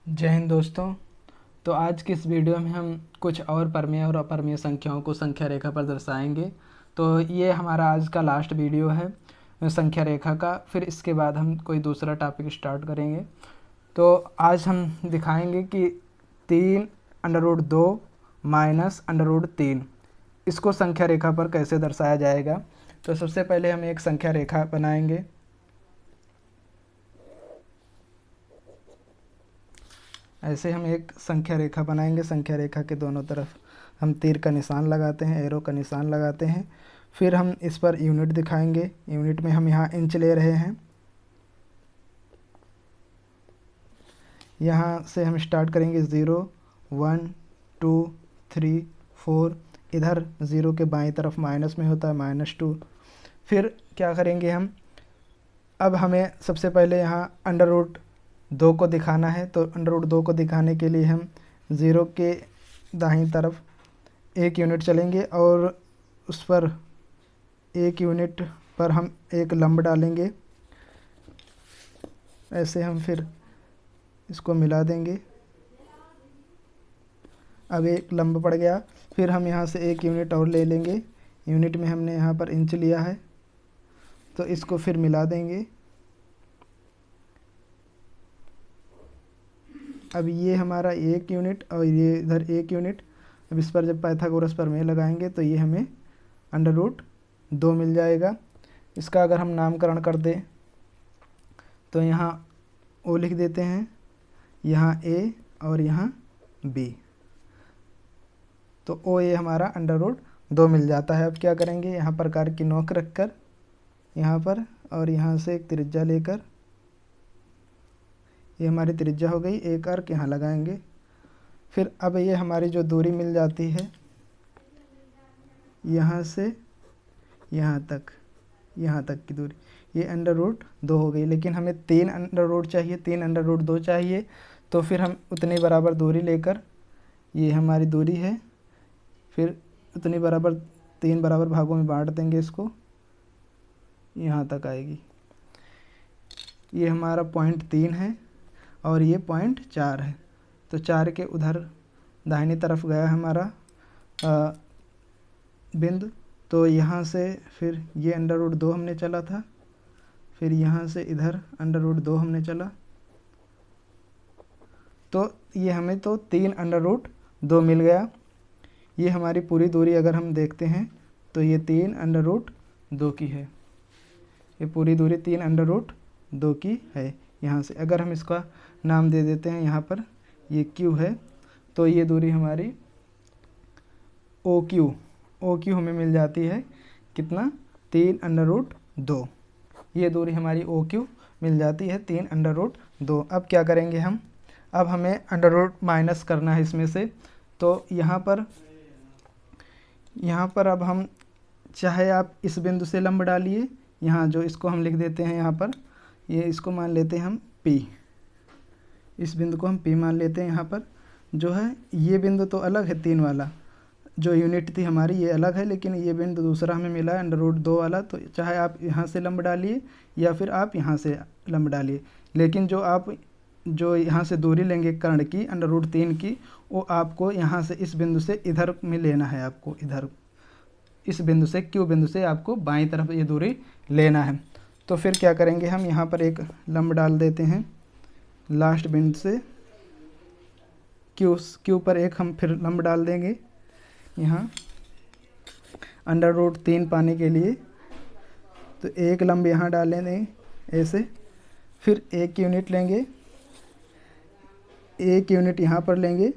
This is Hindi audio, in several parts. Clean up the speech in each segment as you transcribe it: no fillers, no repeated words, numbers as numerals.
जय हिंद दोस्तों। तो आज की इस वीडियो में हम कुछ और परमेय और अपरमेय संख्याओं को संख्या रेखा पर दर्शाएंगे। तो ये हमारा आज का लास्ट वीडियो है संख्या रेखा का। फिर इसके बाद हम कोई दूसरा टॉपिक स्टार्ट करेंगे। तो आज हम दिखाएंगे कि 3√2 माइनस √3 इसको संख्या रेखा पर कैसे दर्शाया जाएगा। तो सबसे पहले हम एक संख्या रेखा बनाएंगे। ऐसे हम एक संख्या रेखा बनाएंगे। संख्या रेखा के दोनों तरफ हम तीर का निशान लगाते हैं, एरो का निशान लगाते हैं। फिर हम इस पर यूनिट दिखाएंगे। यूनिट में हम यहाँ इंच ले रहे हैं। यहाँ से हम स्टार्ट करेंगे 0, 1, 2, 3, 4। इधर 0 के बाईं तरफ माइनस में होता है -2। फिर क्या करेंगे हम, अब हमें सबसे पहले यहाँ √2 को दिखाना है। तो √2 को दिखाने के लिए हम 0 के दाहिनी तरफ 1 यूनिट चलेंगे और उस पर 1 यूनिट पर हम एक लंब डालेंगे। ऐसे हम फिर इसको मिला देंगे। अब एक लंब पड़ गया। फिर हम यहाँ से 1 यूनिट और ले लेंगे। यूनिट में हमने यहाँ पर इंच लिया है, तो इसको फिर मिला देंगे। अब ये हमारा 1 यूनिट और ये इधर 1 यूनिट। अब इस पर जब पाइथागोरस प्रमेय लगाएंगे तो ये हमें √2 मिल जाएगा। इसका अगर हम नामकरण कर दें तो यहाँ ओ लिख देते हैं, यहाँ ए और यहाँ बी। तो ओ ए हमारा √2 मिल जाता है। अब क्या करेंगे, यहाँ प्रकार की नोक रखकर यहाँ पर और यहाँ से एक त्रिज्या लेकर, ये हमारी त्रिज्या हो गई, एक अर्क यहाँ लगाएंगे। फिर अब ये हमारी जो दूरी मिल जाती है यहाँ से यहाँ तक की दूरी, ये √2 हो गई। लेकिन हमें 3 चाहिए, 3√2 चाहिए। तो फिर हम उतनी बराबर दूरी लेकर, ये हमारी दूरी है, फिर उतनी बराबर 3 बराबर भागों में बांट देंगे इसको, यहाँ तक आएगी। ये हमारा पॉइंट 3 है और ये पॉइंट 4 है। तो 4 के उधर दाहिनी तरफ गया हमारा बिंदु। तो यहाँ से फिर ये √2 हमने चला था, फिर यहाँ से इधर √2 हमने चला। तो ये हमें तो 3√2 मिल गया। ये हमारी पूरी दूरी अगर हम देखते हैं तो ये 3√2 की है। ये पूरी दूरी 3√2 की है। यहाँ से अगर हम इसका नाम दे देते हैं, यहाँ पर ये Q है, तो ये दूरी हमारी OQ हमें मिल जाती है कितना, 3√2। ये दूरी हमारी OQ मिल जाती है 3√2। अब क्या करेंगे हम, अब हमें √ माइनस करना है इसमें से। तो यहाँ पर अब हम, चाहे आप इस बिंदु से लंब डालिए, यहाँ जो इसको हम लिख देते हैं, यहाँ पर ये इसको मान लेते हैं हम P। इस बिंदु को हम P मान लेते हैं। यहाँ पर जो है ये बिंदु तो अलग है, 3 वाला जो यूनिट थी हमारी, ये अलग है, लेकिन ये बिंदु दूसरा हमें मिला है √2 वाला। तो चाहे आप यहाँ से लंब डालिए या फिर आप यहाँ से लंब डालिए, लेकिन जो यहाँ से दूरी लेंगे कर्ण की √3 की, वो आपको यहाँ से इस बिंदु से इधर में लेना है। आपको इधर इस बिंदु से, Q बिंदु से आपको बाईं तरफ ये दूरी लेना है। तो फिर क्या करेंगे, हम यहाँ पर एक लंब डाल देते हैं लास्ट बिंदु से। Q पर एक हम फिर लंब डाल देंगे यहाँ √3 पाने के लिए। तो एक लंब यहाँ डालेंगे ऐसे। फिर 1 यूनिट लेंगे, 1 यूनिट यहाँ पर लेंगे,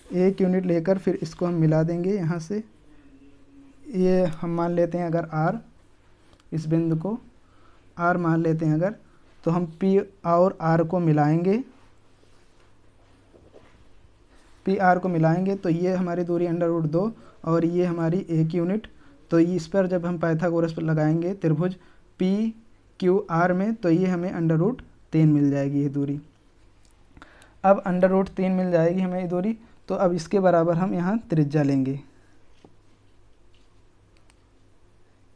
1 यूनिट लेकर फिर इसको हम मिला देंगे यहाँ से। ये हम मान लेते हैं अगर R, इस बिंदु को R मान लेते हैं अगर, तो हम P और R को मिलाएंगे। PR को मिलाएंगे तो ये हमारी दूरी √2 और ये हमारी 1 यूनिट। तो इस पर जब हम पाइथागोरस पर लगाएंगे त्रिभुज PQR में, तो ये हमें √3 मिल जाएगी ये दूरी। अब √3 मिल जाएगी हमें ये दूरी। तो अब इसके बराबर हम यहाँ त्रिज्या लेंगे,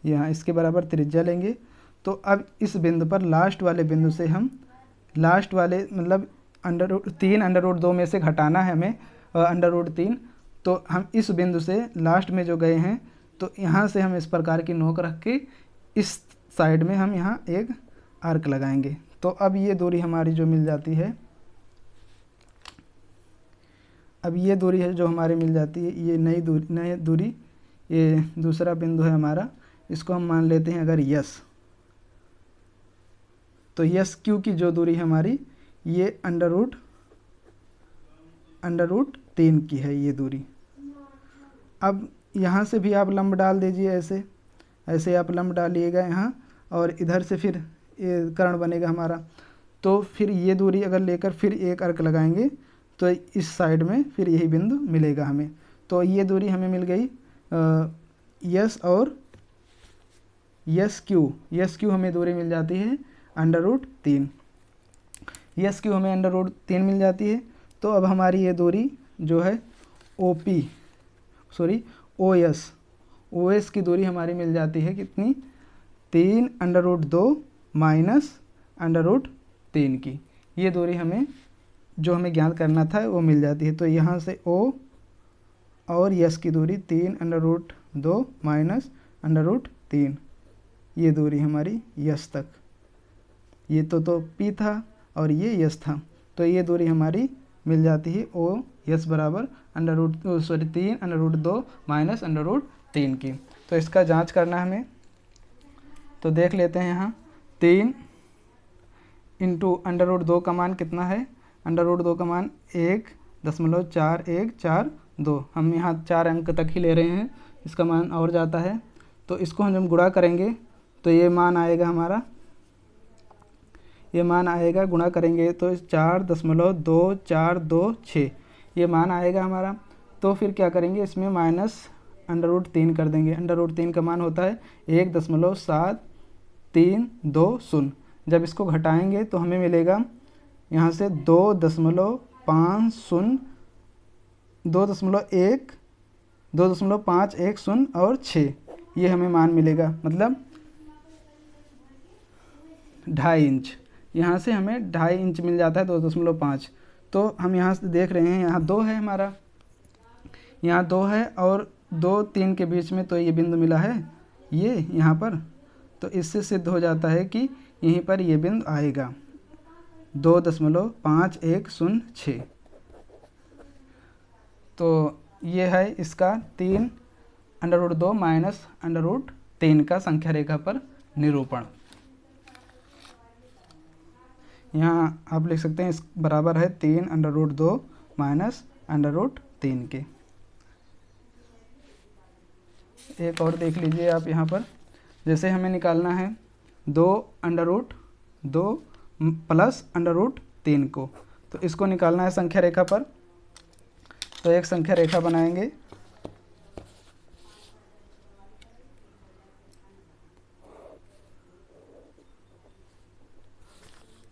यहाँ इसके बराबर त्रिज्या लेंगे। तो अब इस बिंदु पर लास्ट वाले बिंदु से हम, लास्ट वाले मतलब अंडर रूट 2 में से घटाना है हमें अंडर रूट 3, तो हम इस बिंदु से लास्ट में जो गए हैं तो यहाँ से हम इस प्रकार की नोक रख के इस साइड में हम यहाँ एक आर्क लगाएंगे। तो अब ये दूरी हमारी जो मिल जाती है, अब ये दूरी है जो हमारी मिल जाती है, ये नई दूरी ये दूसरा बिंदु है हमारा, इसको हम मान लेते हैं अगर यस, तो यस क्यू की जो दूरी हमारी ये अंडर रूट 3 की है ये दूरी। अब यहाँ से भी आप लंब डाल दीजिए, ऐसे आप लंब डालिएगा यहाँ, और इधर से फिर ये कर्ण बनेगा हमारा। तो फिर ये दूरी अगर लेकर फिर एक अर्क लगाएंगे तो इस साइड में फिर यही बिंदु मिलेगा हमें। तो ये दूरी हमें मिल गई यस और यस क्यू हमें दूरी मिल जाती है अंडर रूट 3। यस क्यू हमें अंडर रूट 3 मिल जाती है। तो अब हमारी ये दूरी जो है ओ एस की दूरी हमारी मिल जाती है कितनी, 3 under root 2 minus under root 3 की। ये दूरी हमें जो हमें ज्ञात करना था वो मिल जाती है। तो यहाँ से ओ और यस की दूरी 3 under root 2 minus under root 3, ये दूरी हमारी यस तक, ये तो पी था और ये यस था, तो ये दूरी हमारी मिल जाती है ओ यस बराबर 3 under root 2 minus under root 3 की। तो इसका जांच करना हमें, तो देख लेते हैं यहाँ 3 इंटू अंडर रूट 2 का मान कितना है, अंडर रूट 2 का मान 1.4142। हम यहाँ 4 अंक तक ही ले रहे हैं, इसका मान और जाता है। तो इसको हम जब गुणा करेंगे तो ये मान आएगा हमारा, ये मान आएगा, गुणा करेंगे तो 4.2426 ये मान आएगा हमारा। तो फिर क्या करेंगे, इसमें माइनस अंडर रूट 3 कर देंगे। अंडर रूट 3 का मान होता है 1.7320। जब इसको घटाएंगे तो हमें मिलेगा यहाँ से 2.510 और 6, ये हमें मान मिलेगा, मतलब 2.5 इंच। यहाँ से हमें 2.5 इंच मिल जाता है 2.5। तो हम यहाँ से देख रहे हैं यहाँ 2 है हमारा, यहाँ 2 है और 2-3 के बीच में तो ये बिंदु मिला है ये यहाँ पर। तो इससे सिद्ध हो जाता है कि यहीं पर ये बिंदु आएगा 2.5106। तो ये है इसका 3 under root 2 minus under root 3 का संख्या रेखा पर निरूपण। यहाँ आप लिख सकते हैं इस बराबर है 3 under root 2 minus under root 3 के। एक और देख लीजिए आप यहाँ पर, जैसे हमें निकालना है 2 under root 2 plus under root 3 को, तो इसको निकालना है संख्या रेखा पर। तो एक संख्या रेखा बनाएंगे,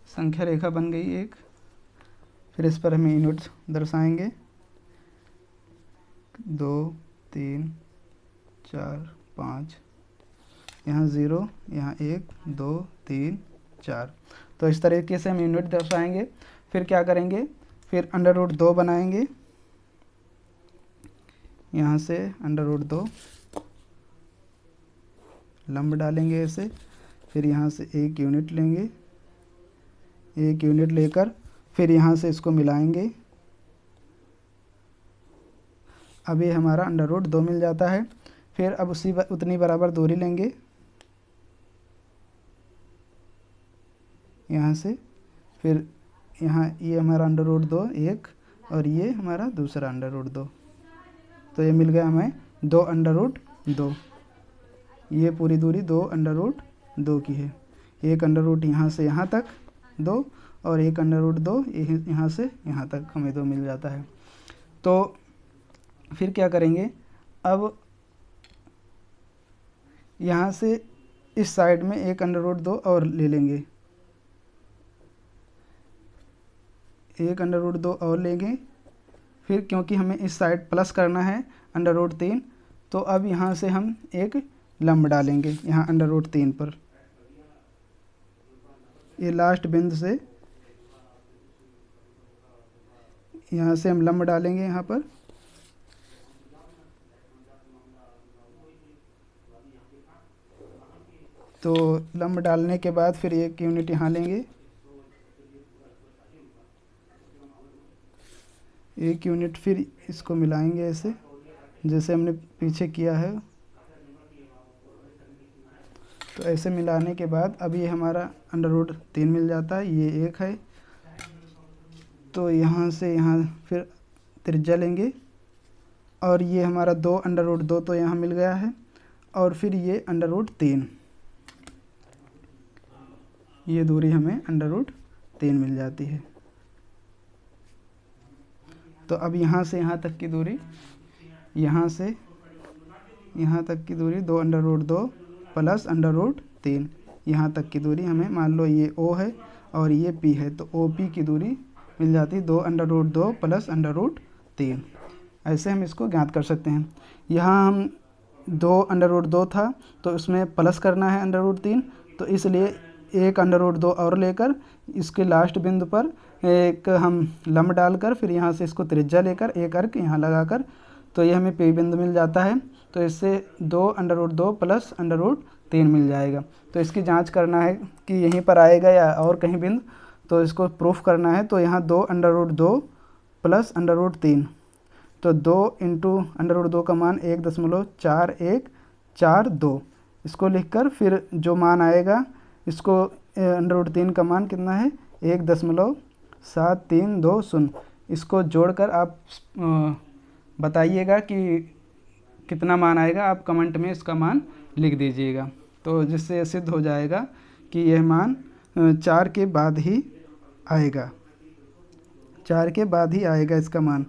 संख्या रेखा बन गई एक। फिर इस पर हमें यूनिट्स दर्शाएंगे 2 3 4 5, यहाँ 0, यहाँ 1 2 3 4। तो इस तरीके से हम यूनिट दर्शाएंगे। फिर क्या करेंगे, फिर अंडर रूट 2 बनाएंगे, यहाँ से अंडर रूट 2 लंब डालेंगे ऐसे, फिर यहाँ से एक यूनिट लेंगे, एक यूनिट लेकर फिर यहाँ से इसको मिलाएंगे। अब ये हमारा अंडर रूट 2 मिल जाता है। फिर अब उतनी बराबर दूरी लेंगे यहाँ से, फिर यहाँ ये हमारा अंडर रूट 2 एक और ये हमारा दूसरा अंडर रूट 2। तो ये मिल गया हमें 2 अंडर रूट 2। ये पूरी दूरी 2 अंडर रूट 2 की है। एक अंडर रूट यहाँ से यहाँ तक 2 और एक अंडर रूट 2 यहाँ से यहाँ तक हमें 2 मिल जाता है। तो फिर क्या करेंगे, अब यहाँ से इस साइड में एक अंडर रूट 2 और ले लेंगे, एक अंडर रूट 2 और लेंगे। फिर क्योंकि हमें इस साइड प्लस करना है अंडर रूट 3, तो अब यहाँ से हम एक लंब डालेंगे यहाँ अंडर रूट 3 पर, ये लास्ट बिंदु से यहाँ से हम लंब डालेंगे यहाँ पर। तो लंब डालने के बाद फिर 1 यूनिट यहाँ लेंगे, 1 यूनिट फिर इसको मिलाएंगे ऐसे जैसे हमने पीछे किया है। तो ऐसे मिलाने के बाद अब ये हमारा √3 मिल जाता है, ये 1 है। तो यहाँ से यहाँ फिर त्रिज्या लेंगे और ये हमारा 2 तो यहाँ मिल गया है, और फिर ये √3, ये दूरी हमें √3 मिल जाती है। तो अब यहाँ से यहाँ तक की दूरी, यहाँ से यहाँ तक की दूरी 2 प्लस √3, यहाँ तक की दूरी हमें, मान लो ये O है और ये P है, तो OP की दूरी मिल जाती है 2 प्लस √3। ऐसे हम इसको ज्ञात कर सकते हैं। यहाँ हम 2 था तो उसमें प्लस करना है √3, तो इसलिए 1 √2 और लेकर इसके लास्ट बिंदु पर एक हम लंब डालकर फिर यहाँ से इसको त्रिज्या लेकर एक अर्क यहाँ लगाकर, तो ये हमें P बिंदु मिल जाता है। तो इससे 2 प्लस √3 मिल जाएगा। तो इसकी जांच करना है कि यहीं पर आएगा या और कहीं बिंदु, तो इसको प्रूफ करना है। तो यहाँ 2 प्लस √3, तो 2 इंटू √2 का मान 1.4142, इसको लिखकर फिर जो मान आएगा इसको √3 का मान कितना है 1.7320, इसको जोड़कर आप बताइएगा कि कितना मान आएगा। आप कमेंट में इसका मान लिख दीजिएगा, तो जिससे सिद्ध हो जाएगा कि यह मान 4 के बाद ही आएगा, 4 के बाद ही आएगा इसका मान।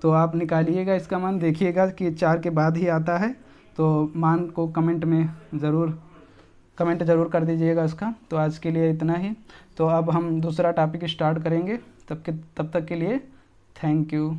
तो आप निकालिएगा इसका मान, देखिएगा कि 4 के बाद ही आता है, तो मान को कमेंट ज़रूर कर दीजिएगा उसका। तो आज के लिए इतना ही। तो अब हम दूसरा टॉपिक स्टार्ट करेंगे, तब तक के लिए थैंक यू।